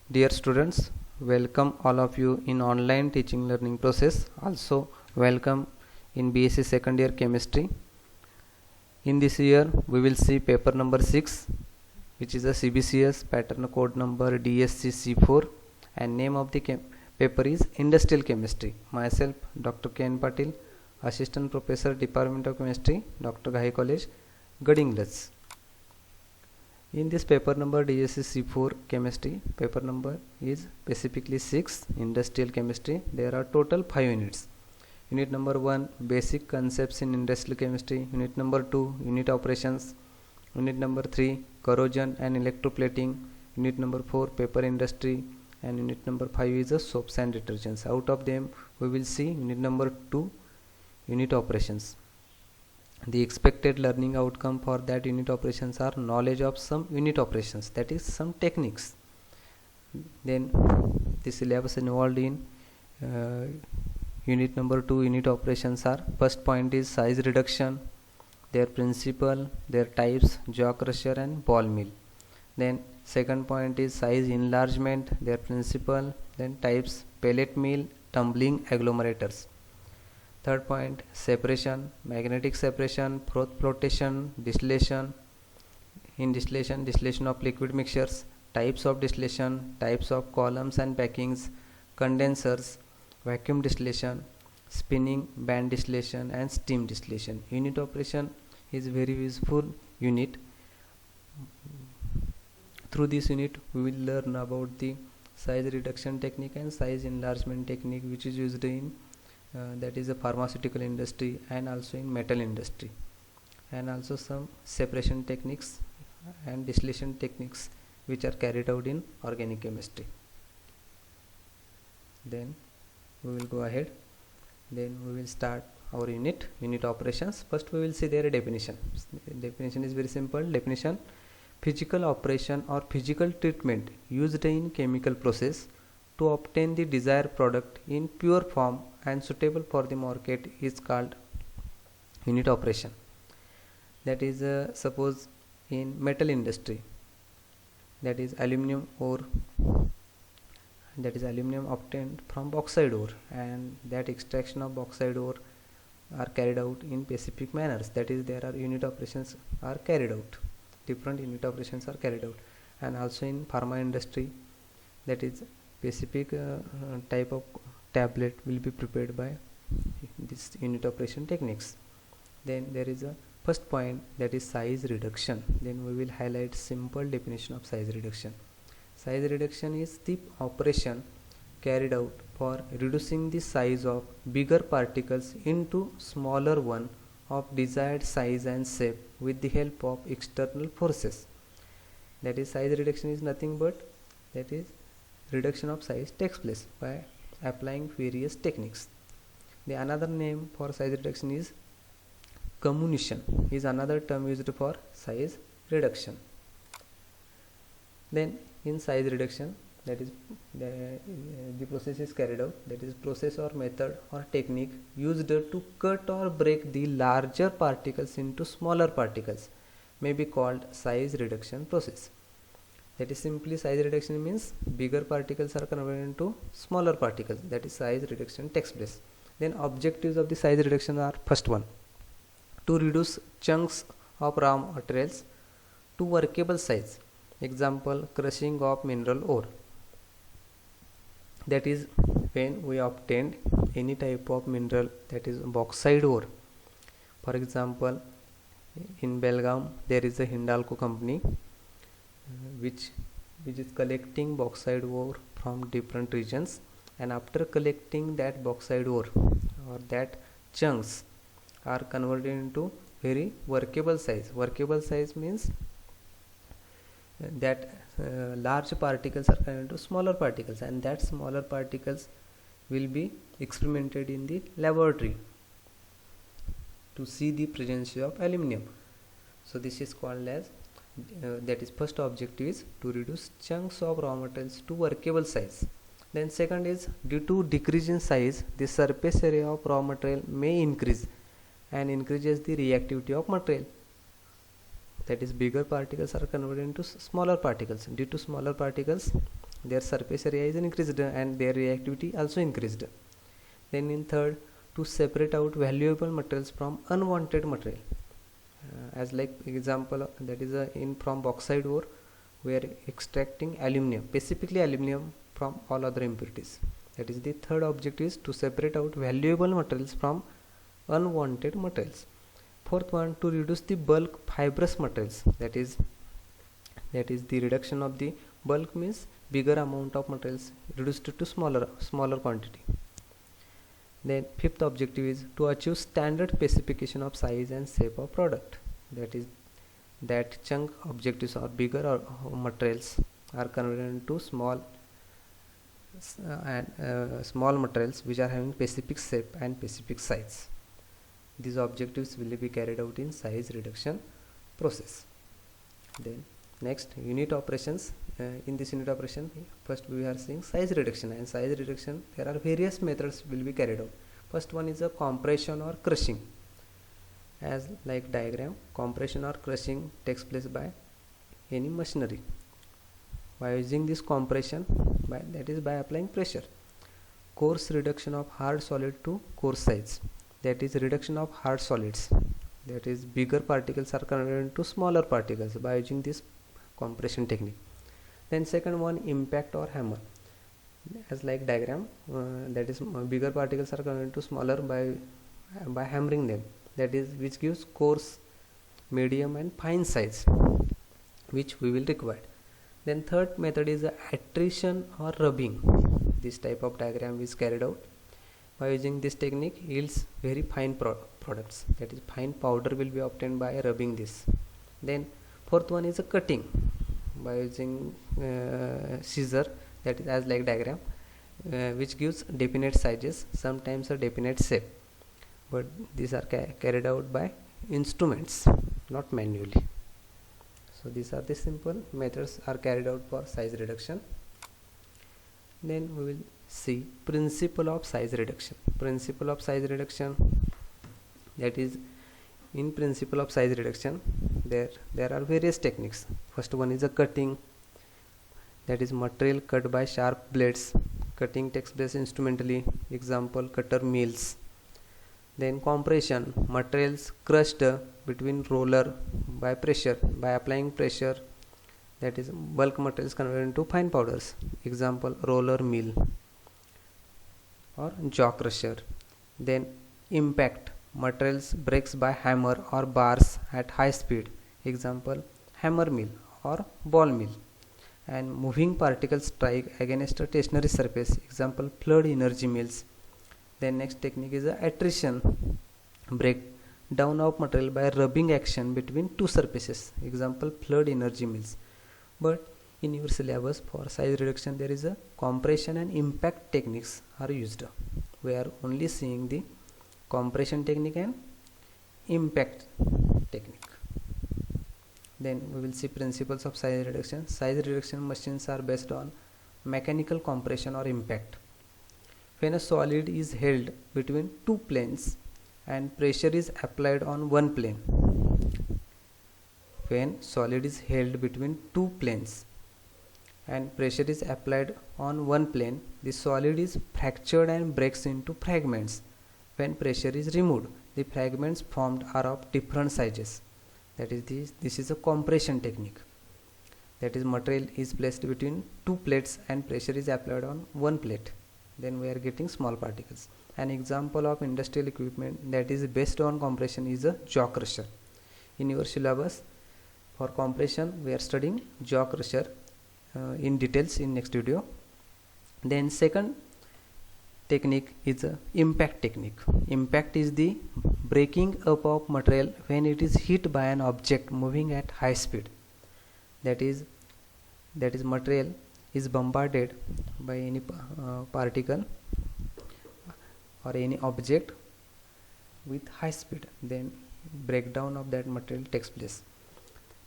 Dear students, welcome all of you in online teaching learning process. Also welcome in BSc second year chemistry. In this year we will see paper number 6, which is a CBCS pattern code number DSC-C4, and name of the paper is Industrial Chemistry. Myself Dr. K.N. Patil, Assistant Professor, Department of Chemistry, Dr. Ghai College, Gadinglas. In this paper number DSC-C4 chemistry, paper number is specifically 6, industrial chemistry. There are total 5 units. Unit number 1, basic concepts in industrial chemistry. Unit number 2, unit operations. Unit number 3, corrosion and electroplating. Unit number 4, paper industry. And unit number 5 is a soaps and detergents. Out of them we will see unit number 2, unit operations. The expected learning outcome for that unit operations are knowledge of some unit operations, that is some techniques. Then the syllabus involved in unit number 2, unit operations are: first point is size reduction, their principle, their types, jaw crusher and ball mill. Then second point is size enlargement, their principle, then types, pellet mill, tumbling agglomerators. Third point, separation, magnetic separation, flotation, distillation. In distillation of liquid mixtures, types of distillation, types of columns and packings, condensers, vacuum distillation, spinning, band distillation and steam distillation. Unit operation is very useful unit. Through this unit we will learn about the size reduction technique and size enlargement technique, which is used in that is a pharmaceutical industry and also in metal industry, and also some separation techniques and distillation techniques which are carried out in organic chemistry. Then we will go ahead. Then we will start our unit operations. First we will see their definition. Definition is very simple. Definition: physical operation or physical treatment used in chemical process to obtain the desired product in pure form and suitable for the market is called unit operation. That is suppose in metal industry, that is aluminum ore, that is aluminum obtained from bauxite ore, and that extraction of bauxite ore are carried out in specific manners. That is, there are unit operations are carried out, different unit operations are carried out. And also in pharma industry, that is specific type of tablet will be prepared by this unit operation techniques. Then there is a first point, that is size reduction. Then we will highlight simple definition of size reduction. Size reduction is the operation carried out for reducing the size of bigger particles into smaller one of desired size and shape with the help of external forces. That is, size reduction is nothing but, that is, reduction of size takes place by applying various techniques. The another name for size reduction is comminution, is another term used for size reduction. Then in size reduction, that is the process is carried out, that is process or method or technique used to cut or break the larger particles into smaller particles may be called size reduction process. That is, simply size reduction means bigger particles are converted into smaller particles, that is size reduction takes place. Then objectives of the size reduction are: first one, to reduce chunks of raw materials to workable size. Example, crushing of mineral ore. That is, when we obtained any type of mineral, that is bauxite ore. For example, in Belgaum there is a Hindalco company which is collecting bauxite ore from different regions, and after collecting that bauxite ore or that chunks are converted into very workable size. Workable size means that large particles are converted into smaller particles, and that smaller particles will be experimented in the laboratory to see the presence of aluminum. So this is called as that is, first objective is to reduce chunks of raw materials to workable size. Then second is, due to decrease in size, the surface area of raw material may increase and increases the reactivity of material. That is, bigger particles are converted into smaller particles. Due to smaller particles, their surface area is increased and their reactivity also increased. Then in third, to separate out valuable materials from unwanted material, as like example, that is in from bauxite ore we are extracting aluminium, specifically aluminium, from all other impurities. That is the third objective, is to separate out valuable materials from unwanted materials. Fourth one, to reduce the bulk fibrous materials, that is the reduction of the bulk means bigger amount of materials reduced to smaller quantity. Then fifth objective is to achieve standard specification of size and shape of product, that is that chunk objectives or bigger materials are converted into small materials which are having specific shape and specific size. These objectives will be carried out in size reduction process. Then next, unit operations. In this unit operation, first we are seeing size reduction. And size reduction, there are various methods will be carried out. First one is a compression or crushing. As like diagram, compression or crushing takes place by any machinery. By using this compression, that is by applying pressure. Coarse reduction of hard solid to coarse size, that is reduction of hard solids, that is bigger particles are converted into smaller particles by using this compression technique. Then second one, impact or hammer. As like diagram, that is bigger particles are converted into smaller by hammering them, that is which gives coarse, medium and fine size which we will require. Then third method is attrition or rubbing. This type of diagram is carried out. By using this technique, yields very fine products, that is fine powder will be obtained by rubbing this. Then fourth one is a cutting by using scissor, that is as like diagram, which gives definite sizes, sometimes a definite shape, but these are carried out by instruments, not manually. So these are the simple methods are carried out for size reduction. Then we will see principle of size reduction. Principle of size reduction, that is in principle of size reduction there are various techniques. First one is a cutting, that is material cut by sharp blades. Cutting takes place instrumentally, example cutter mills. Then compression, materials crushed between roller by pressure, by applying pressure, that is bulk materials converted into fine powders, example roller mill or jaw crusher. Then impact, materials breaks by hammer or bars at high speed, example hammer mill or ball mill. And moving particles strike against a stationary surface, example flood energy mills. Then next technique is attrition, break down of material by rubbing action between two surfaces, example flood energy mills. But in your syllabus for size reduction there is a compression and impact techniques are used. We are only seeing the compression technique and impact technique. Then we will see principles of size reduction. Size reduction machines are based on mechanical compression or impact. When a solid is held between two planes and pressure is applied on one plane. When solid is held between two planes and pressure is applied on one plane, the solid is fractured and breaks into fragments. When pressure is removed, the fragments formed are of different sizes. That is this is a compression technique. That is material is placed between two plates and pressure is applied on one plate. Then we are getting small particles. An example of industrial equipment that is based on compression is a jaw crusher. In your syllabus for compression we are studying jaw crusher in details in next video. Then second technique is a impact technique. Impact is the breaking up of material when it is hit by an object moving at high speed. That is material is bombarded by any particle or any object with high speed, then breakdown of that material takes place.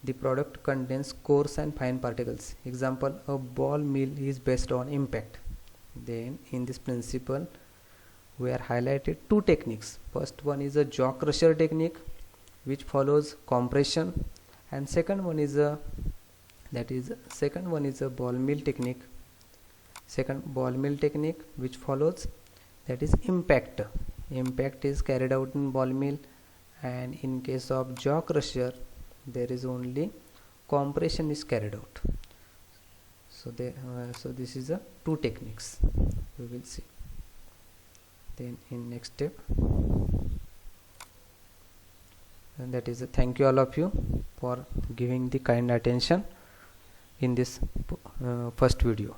The product contains coarse and fine particles, example a ball mill is based on impact. Then in this principle we are highlighted two techniques. First one is a jaw crusher technique which follows compression, and second one is a ball mill technique Second, ball mill technique which follows, that is impact. Impact is carried out in ball mill, and in case of jaw crusher there is only compression is carried out. So this is the two techniques we will see. Then in next step, and that is thank you all of you for giving the kind attention in this first video.